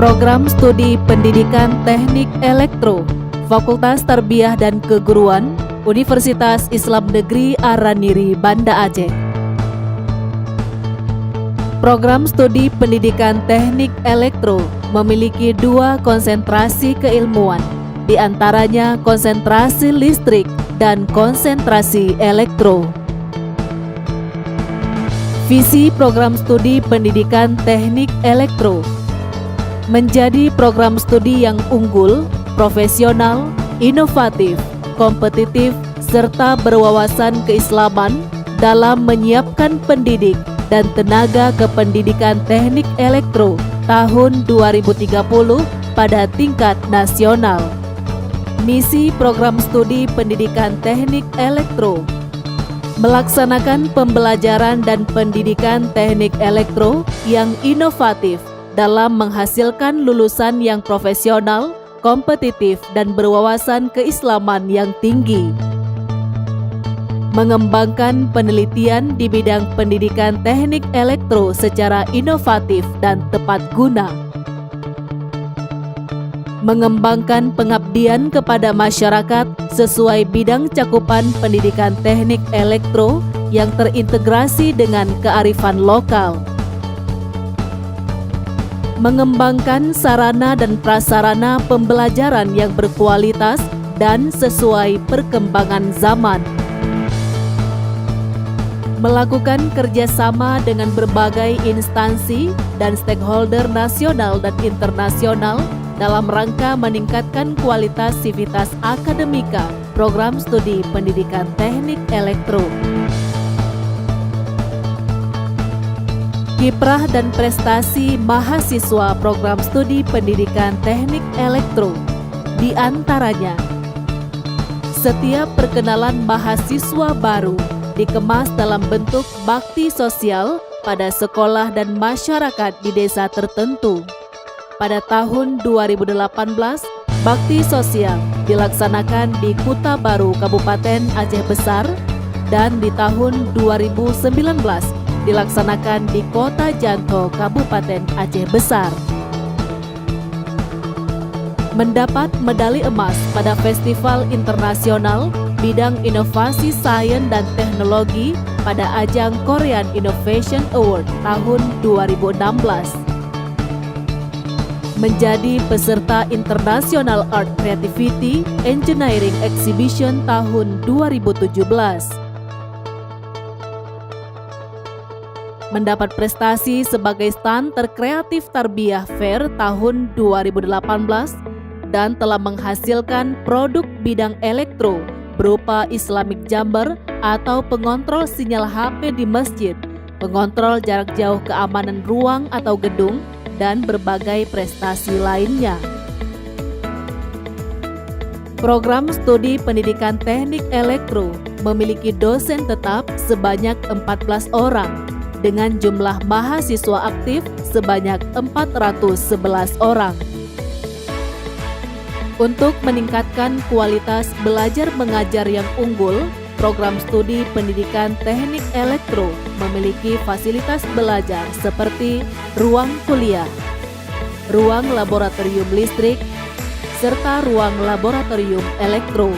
Program Studi Pendidikan Teknik Elektro, Fakultas Tarbiyah dan Keguruan, Universitas Islam Negeri Araniri, Banda Aceh. Program Studi Pendidikan Teknik Elektro memiliki dua konsentrasi keilmuan, di antaranya konsentrasi listrik dan konsentrasi elektro. Visi Program Studi Pendidikan Teknik Elektro menjadi program studi yang unggul, profesional, inovatif, kompetitif, serta berwawasan keislaman dalam menyiapkan pendidik dan tenaga kependidikan teknik elektro tahun 2030 pada tingkat nasional. Misi program studi pendidikan teknik elektro: melaksanakan pembelajaran dan pendidikan teknik elektro yang inovatif dalam menghasilkan lulusan yang profesional, kompetitif, dan berwawasan keislaman yang tinggi. Mengembangkan penelitian di bidang pendidikan teknik elektro secara inovatif dan tepat guna. Mengembangkan pengabdian kepada masyarakat sesuai bidang cakupan pendidikan teknik elektro yang terintegrasi dengan kearifan lokal. Mengembangkan sarana dan prasarana pembelajaran yang berkualitas dan sesuai perkembangan zaman. Melakukan kerjasama dengan berbagai instansi dan stakeholder nasional dan internasional dalam rangka meningkatkan kualitas sivitas akademika program studi pendidikan teknik elektro. Kiprah dan prestasi mahasiswa program studi pendidikan teknik elektro, di antaranya setiap perkenalan mahasiswa baru dikemas dalam bentuk bakti sosial pada sekolah dan masyarakat di desa tertentu. Pada tahun 2018, bakti sosial dilaksanakan di Kuta Baru, Kabupaten Aceh Besar, dan di tahun 2019 dilaksanakan di Kota Janto, Kabupaten Aceh Besar. Mendapat medali emas pada Festival Internasional Bidang Inovasi Sains dan Teknologi pada ajang Korean Innovation Award tahun 2016. Menjadi peserta International Art Creativity Engineering Exhibition tahun 2017. Mendapat prestasi sebagai stand terkreatif Tarbiyah Fair tahun 2018 dan telah menghasilkan produk bidang elektro berupa Islamic Jumper atau pengontrol sinyal HP di masjid, pengontrol jarak jauh keamanan ruang atau gedung, dan berbagai prestasi lainnya. Program studi pendidikan teknik elektro memiliki dosen tetap sebanyak 14 orang, dengan jumlah mahasiswa aktif sebanyak 411 orang. Untuk meningkatkan kualitas belajar mengajar yang unggul, program studi pendidikan teknik elektro memiliki fasilitas belajar seperti ruang kuliah, ruang laboratorium listrik, serta ruang laboratorium elektro.